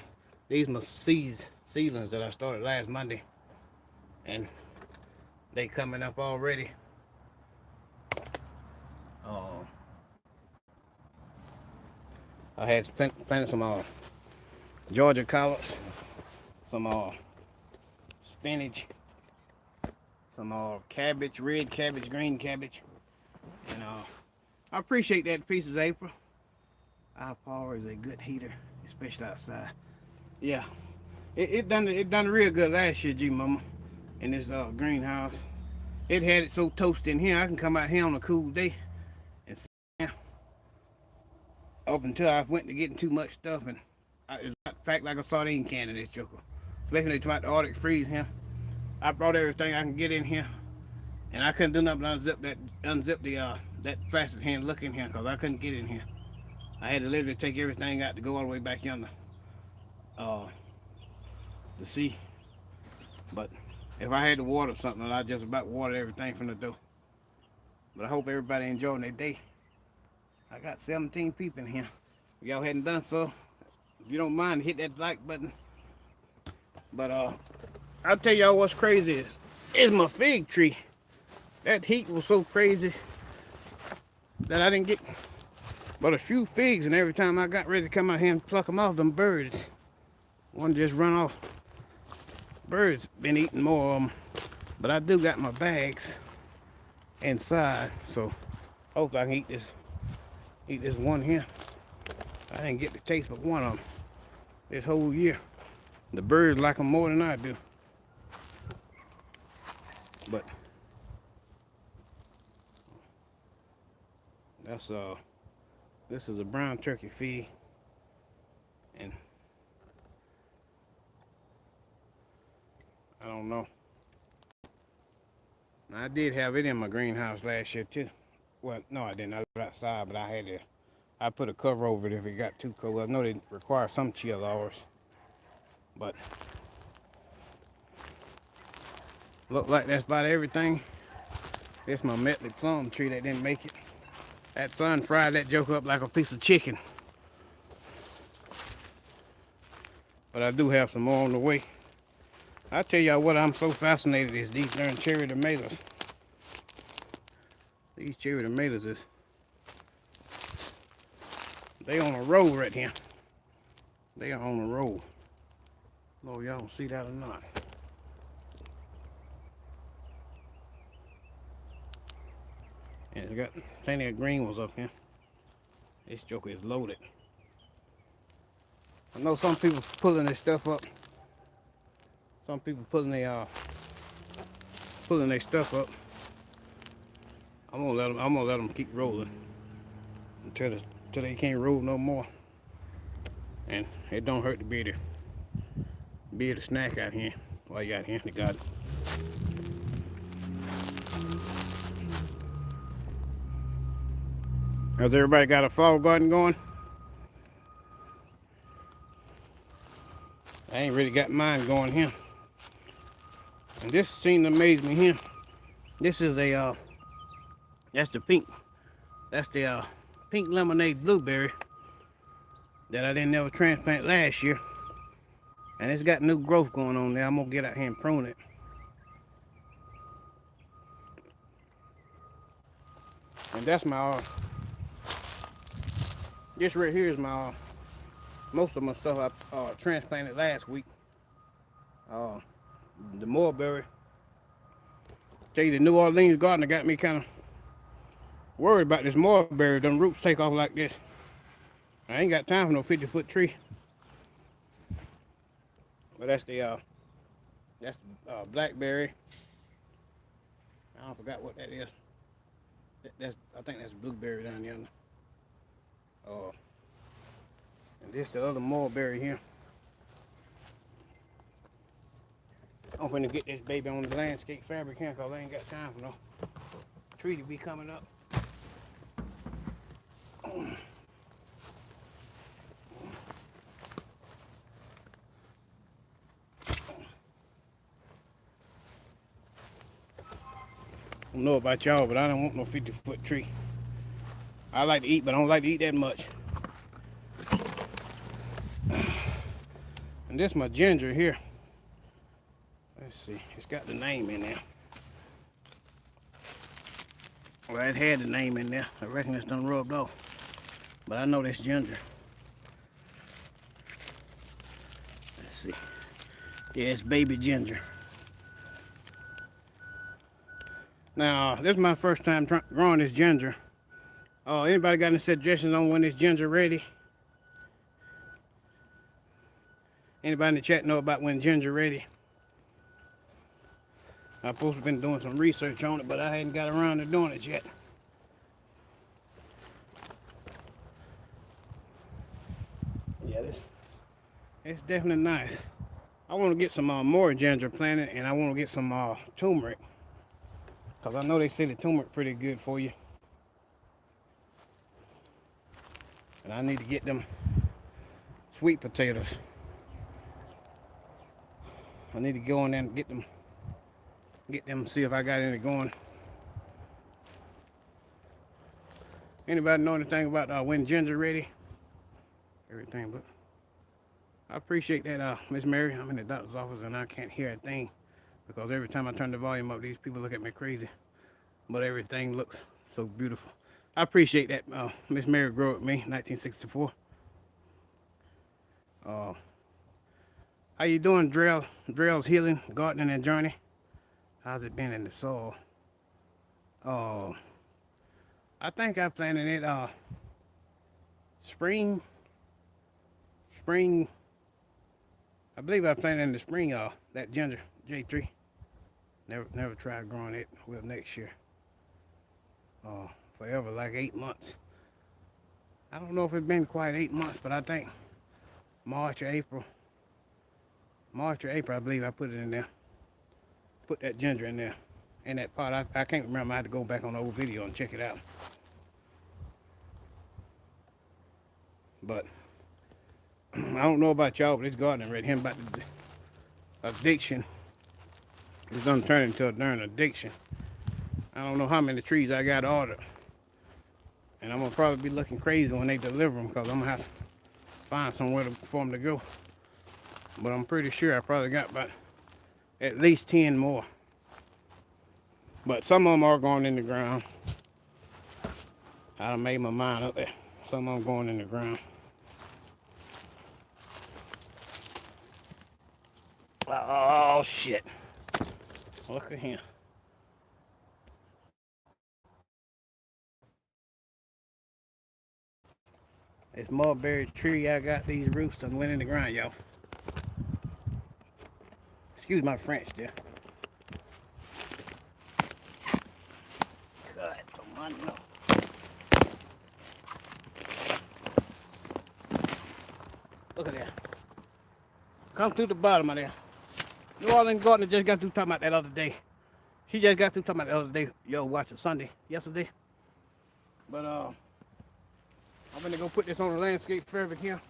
Speaker 1: These are my seedlings that I started last Monday, and they coming up already. I had planted some Georgia collards, some spinach, some cabbage, red cabbage, green cabbage, and I appreciate that pieces, April. Our power is a good heater, especially outside. Yeah, it done real good last year, G Mama, in this greenhouse. It had it so toasty in here, I can come out here on a cool day and sit down up until I went to getting too much stuff, and it's packed like a sardine can in this joker. Especially when they talk about the Arctic freeze here. I brought everything I can get in here, and I couldn't do nothing but unzip that plastic hand look in here, because I couldn't get in here. I had to literally take everything out to go all the way back yonder to see. But if I had to water something, I'd just about water everything from the door. But I hope everybody enjoying their day. I got 17 people in here. If y'all hadn't done so, if you don't mind, hit that like button. But I'll tell y'all what's crazy is my fig tree. That heat was so crazy that I didn't get but a few figs, and every time I got ready to come out here and pluck them off, them birds One just run off. Birds been eating more of them, but I do got my bags inside, so hopefully I can eat this one here. I didn't get to taste but one of them this whole year. The birds like them more than I do. But that's this is a brown turkey feed, and I don't know. Now, I did have it in my greenhouse last year too. Well, no, I didn't. I left it outside, but I put a cover over it if it got too cold. I know they require some chill hours, but look like that's about everything. This is my Metley plum tree that didn't make it. That sun fried that joke up like a piece of chicken. But I do have some more on the way. I tell y'all what, I'm so fascinated is these darn cherry tomatoes. These cherry tomatoes they on a roll right here. They are on a roll. Lord, y'all don't see that or not. And it's got plenty of green ones up here. This joker is loaded. I know some people pulling this stuff up. Some people pulling their stuff up. I'm gonna let them keep rolling until they can't roll no more. And it don't hurt to be able to snack out here while you out here in the garden. Has everybody got a fall garden going? I ain't really got mine going here. And this seemed to amaze me here. This is that's the pink lemonade blueberry that I didn't ever transplant last year. And it's got new growth going on there. I'm gonna get out here and prune it. And that's my this right here is my most of my stuff I transplanted last week. The mulberry. Tell you, the New Orleans gardener got me kind of worried about this mulberry. Them roots take off like this. I ain't got time for no 50-foot tree. But that's the blackberry. I forgot what that is. I think that's blueberry down there. And this the other mulberry here. I'm gonna get this baby on the landscape fabric here because I ain't got time for no tree to be coming up. I don't know about y'all, but I don't want no 50-foot tree. I like to eat, but I don't like to eat that much. And this is my ginger here. Let's see, it's got the name in there. Well, it had the name in there. I reckon it's done rubbed off. But I know this ginger. Let's see. Yeah, it's baby ginger. Now, this is my first time growing this ginger. Anybody got any suggestions on when this ginger ready? Anybody in the chat know about when ginger ready? I'm supposed to have been doing some research on it, but I hadn't got around to doing it yet. Yeah, it's definitely nice. I want to get some more ginger planted, and I want to get some turmeric, because I know they say the turmeric pretty good for you. And I need to get them sweet potatoes. I need to go in there and get them, see if I got any going. Anybody know anything about when ginger ready? Everything, but I appreciate that, Miss Mary. I'm in the doctor's office and I can't hear a thing because every time I turn the volume up, these people look at me crazy. But everything looks so beautiful. I appreciate that, Miss Mary grew up with me, 1964. How you doing, Drill? Drill's Healing, Gardening and Journey. How's it been in the soil? Oh, I think I planted it spring. Spring. I believe I planted in the spring that ginger J3. Never tried growing it. Well, next year. Forever, like 8 months. I don't know if it's been quite 8 months, but I think March or April, I believe I put it in there. Put that ginger in there. In that pot. I can't remember. I had to go back on the old video and check it out. But I don't know about y'all, but this gardening right here about the addiction. It's gonna turn into a darn addiction. I don't know how many trees I got ordered. And I'm gonna probably be looking crazy when they deliver them because I'm gonna have to find somewhere for them to go. But I'm pretty sure I probably got about at least 10 more. But some of them are going in the ground. I done made my mind up there. Some of them going in the ground. Oh, shit. Look at him. This mulberry tree I got, these roots done went in the ground, y'all. Excuse my French there. God, come on, no. Look at that. Come through the bottom of there. New Orleans Gardener just got through talking about that other day. She just got through talking about the other day. Yo, watch it Sunday, yesterday. But I'm gonna go put this on the landscape fair here.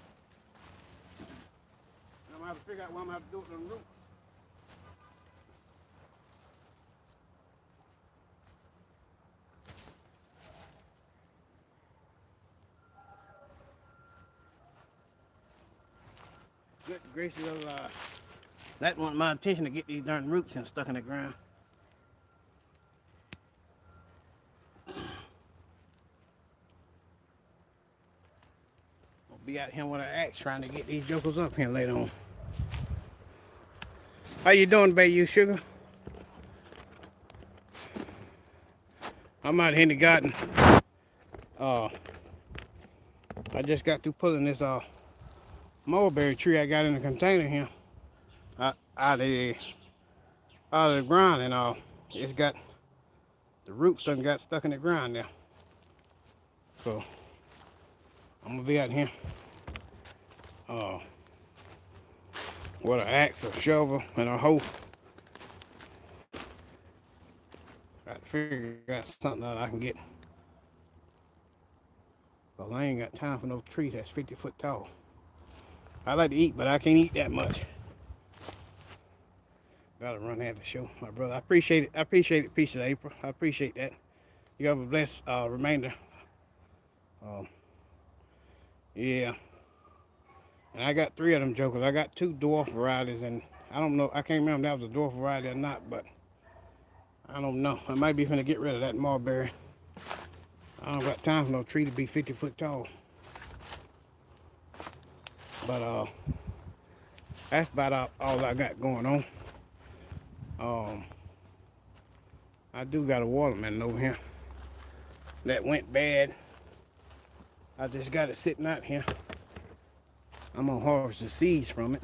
Speaker 1: And I'm gonna have to figure out what I'm gonna have to do with them roots. Good gracious of that wanted my attention to get these darn roots and stuck in the ground. I'll be out here with an axe trying to get these jokers up here later on. How you doing, baby? You sugar? I'm out here in the garden. I just got through pulling this mulberry tree I got in the container here out of the ground, and it's got the roots done got stuck in the ground there. So I'm gonna be out here with an axe, a shovel, and a hoe. Got to figure out something that I can get. Well, I ain't got time for no tree that's 50 foot tall. I like to eat, but I can't eat that much. Gotta run out to show my brother. I appreciate it. I appreciate it, Peace of April. I appreciate that. You have a blessed remainder. Yeah. And I got 3 of them jokers. I got 2 dwarf varieties, and I don't know. I can't remember if that was a dwarf variety or not, but I don't know. I might be finna get rid of that mulberry. I don't got time for no tree to be 50 foot tall. But that's about all I got going on. I do got a watermelon over here that went bad. I just got it sitting out here. I'm gonna harvest the seeds from it.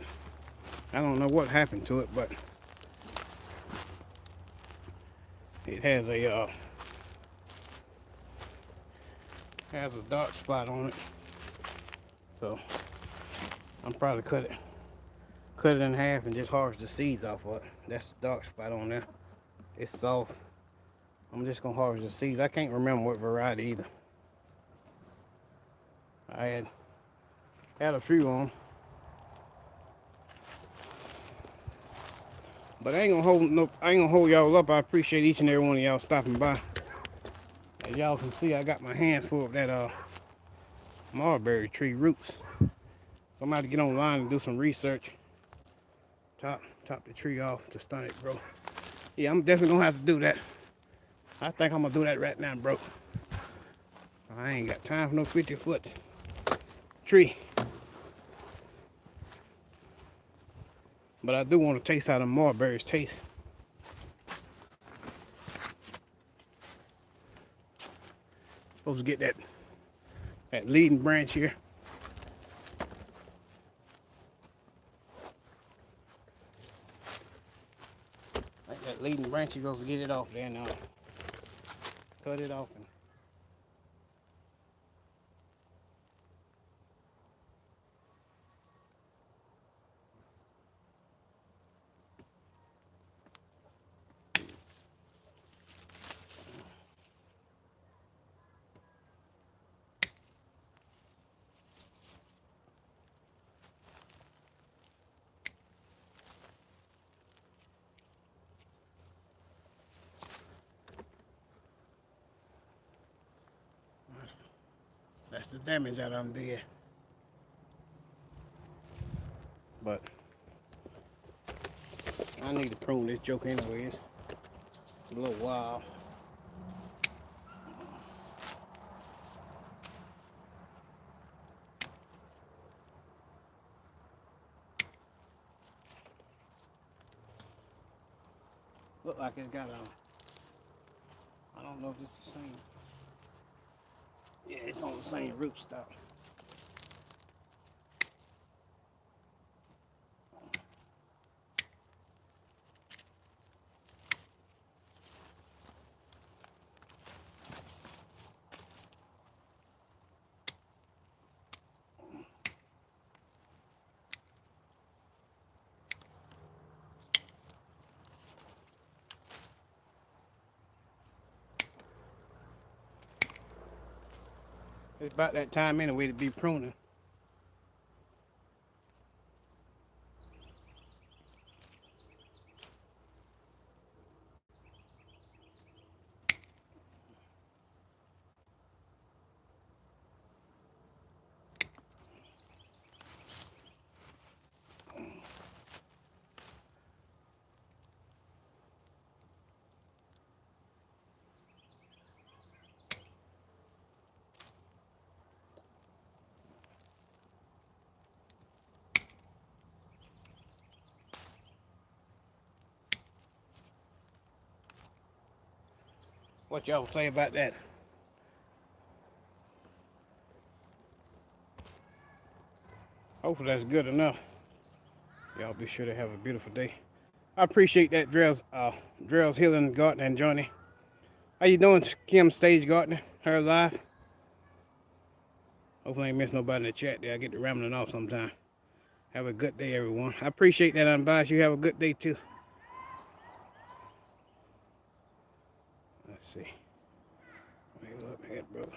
Speaker 1: I don't know what happened to it, but it has a dark spot on it. So I'm probably cut it in half and just harvest the seeds off of it. That's the dark spot on there. It's soft. I'm just gonna harvest the seeds. I can't remember what variety either. I had a few on, but I ain't gonna hold y'all up. I appreciate each and every one of y'all stopping by. As y'all can see, I got my hands full of that mulberry tree roots. So I'm gonna have to get online and do some research. Top the tree off to stunt it, bro. Yeah, I'm definitely gonna have to do that. I think I'm gonna do that right now, bro. I ain't got time for no 50 foot tree. But I do want to taste how the mulberries taste. Supposed to get that leading branch here. Like that leading branch, you're supposed to get it off there now. Cut it off. That's the damage that I'm did. But I need to prune this joke anyways. It's a little wild. Look like it's got I don't know if it's the same. Yeah, it's on the same rootstock. It's about that time anyway to be pruning. What y'all say about that? Hopefully that's good enough. Y'all be sure to have a beautiful day. I appreciate that, Drell's Healing Gardener and Johnny. How you doing, Kim Stage Gardener? Her live. Hopefully I ain't miss nobody in the chat there. I get to rambling off sometime. Have a good day, everyone. I appreciate that advice. You have a good day too. Let's see. Wait, look ahead, brother.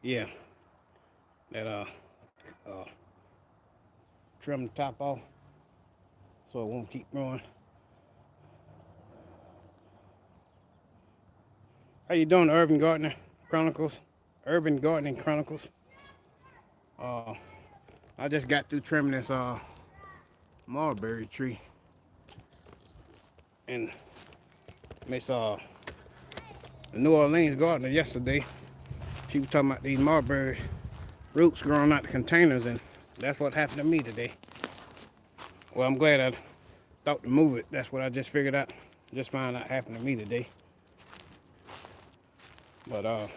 Speaker 1: Yeah. That trim the top off so it won't keep growing. How you doing, Urban Gardener Chronicles? Urban Gardening Chronicles. I just got through trimming this mulberry tree, and Miss the New Orleans gardener yesterday, she was talking about these mulberry roots growing out the containers, and that's what happened to me today. Well, I'm glad I thought to move it. That's what I just figured out. Just found out happened to me today. But I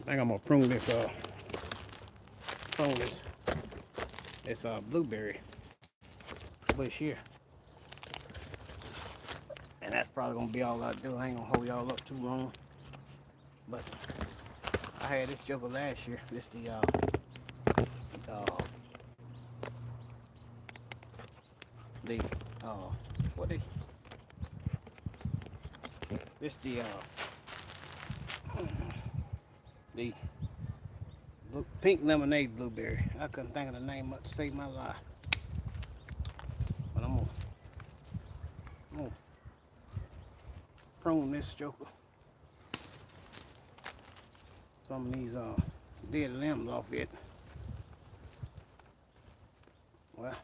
Speaker 1: think I'm gonna prune this blueberry bush here, and that's probably gonna be all I do. I ain't gonna hold y'all up too long, but I had this joker last year. This the pink lemonade blueberry. I couldn't think of the name much to save my life. But I'm gonna prune this joker. Some of these dead limbs off it. Well,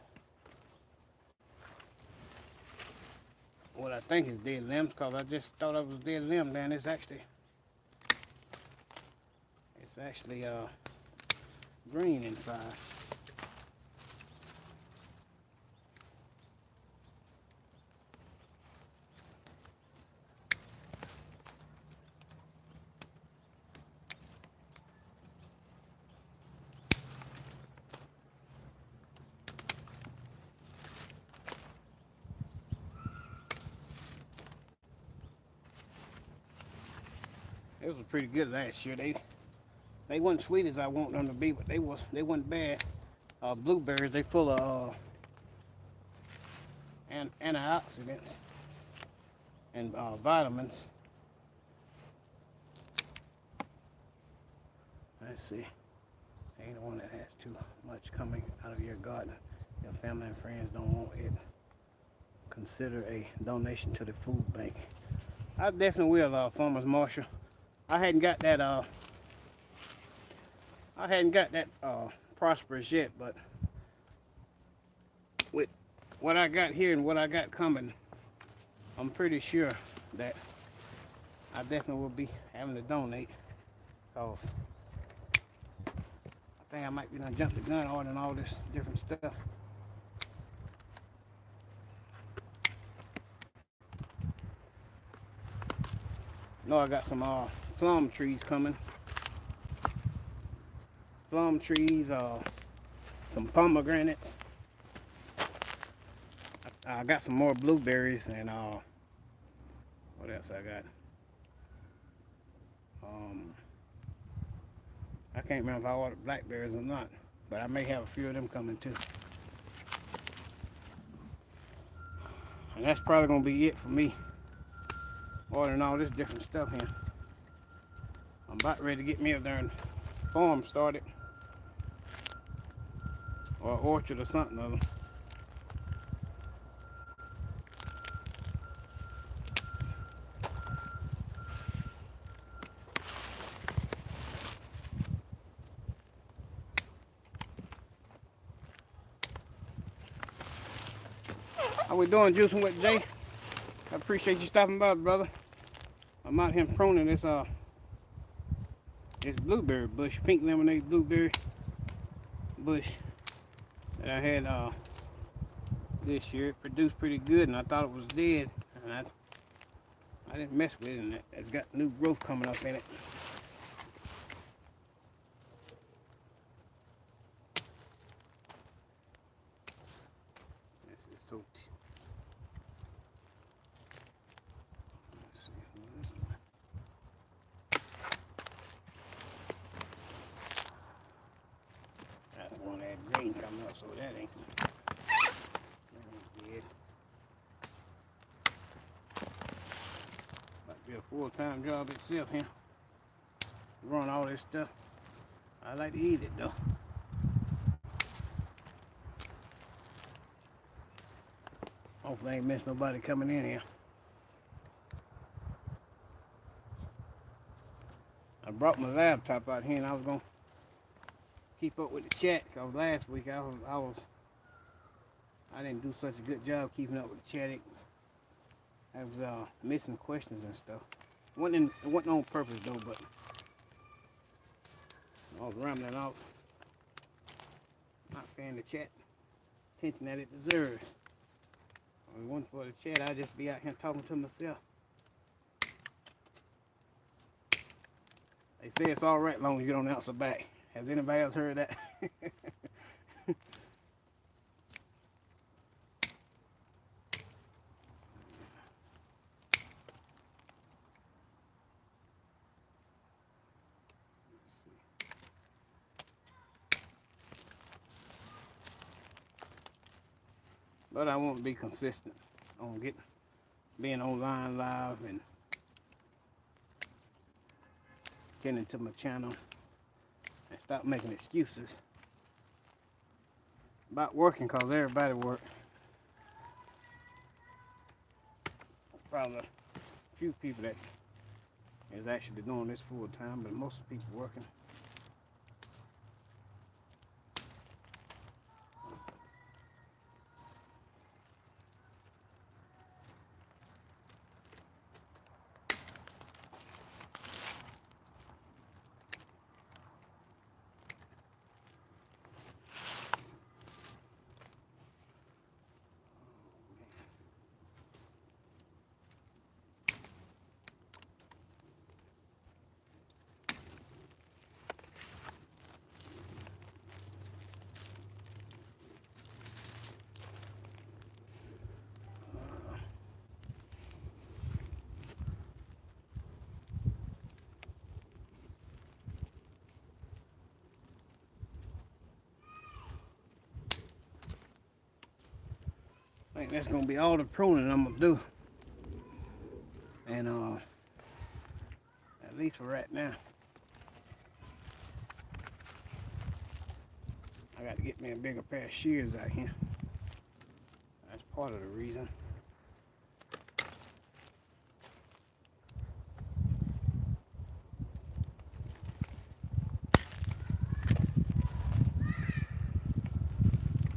Speaker 1: what I think is dead limbs, because I just thought it was dead limb, man. It's actually green inside. It was pretty good last year. They wasn't sweet as I want them to be, but they wasn't bad. Blueberries, they full of antioxidants and vitamins. Let's see. Ain't the one that has too much coming out of your garden. Your family and friends don't want it. Consider a donation to the food bank. I definitely will, Farmers Marshal. I hadn't got that prosperous yet, but with what I got here and what I got coming, I'm pretty sure that I definitely will be having to donate, because I think I might be gonna jump the gun ordering all this different stuff. I got some plum trees coming. Plum trees, some pomegranates. I got some more blueberries, and what else I got? I can't remember if I ordered blackberries or not, but I may have a few of them coming too. And that's probably gonna be it for me ordering all this different stuff here. I'm about ready to get me a darn farm started, or an orchard or something of them. How we doing, Juicing with Jay? I appreciate you stopping by, brother. I'm out here pruning this blueberry bush, pink lemonade blueberry bush that I had this year. It produced pretty good, and I thought it was dead, and I didn't mess with it, and it's got new growth coming up in it. This is so. Let's see, what is it? That's one that green coming up, so that ain't dead. Might be a full-time job itself here, growing all this stuff. I like to eat it though. Hopefully I ain't missed nobody coming in here. I brought my laptop out here, and I was gonna keep up with the chat, because last week I didn't do such a good job keeping up with the chat. I was missing questions and stuff. It wasn't on purpose though, but I was rambling off, not paying the chat attention that it deserves. If it wasn't for the chat, I'd just be out here talking to myself. They say it's all right as long as you don't answer back. Has anybody else heard that? But I want to be consistent on being online live and getting to my channel, and stop making excuses about working, because everybody works. Probably a few people that is actually doing this full time, but most of the people working. I think that's gonna be all the pruning I'm gonna do. And at least for right now. I got to get me a bigger pair of shears out here. That's part of the reason.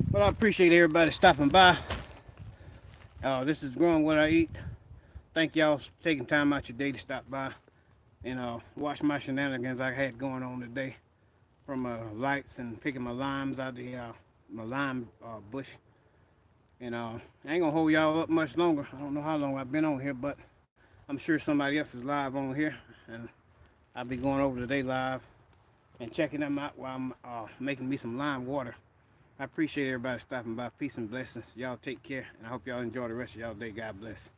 Speaker 1: But I appreciate everybody stopping by. This is Growing What I Eat. Thank y'all for taking time out your day to stop by and watch my shenanigans I had going on today. From lights and picking my limes out of the my lime bush. And I ain't gonna hold y'all up much longer. I don't know how long I've been on here, but I'm sure somebody else is live on here, and I'll be going over to their live and checking them out while I'm making me some lime water. I appreciate everybody stopping by. Peace and blessings. Y'all take care, and I hope y'all enjoy the rest of y'all day. God bless.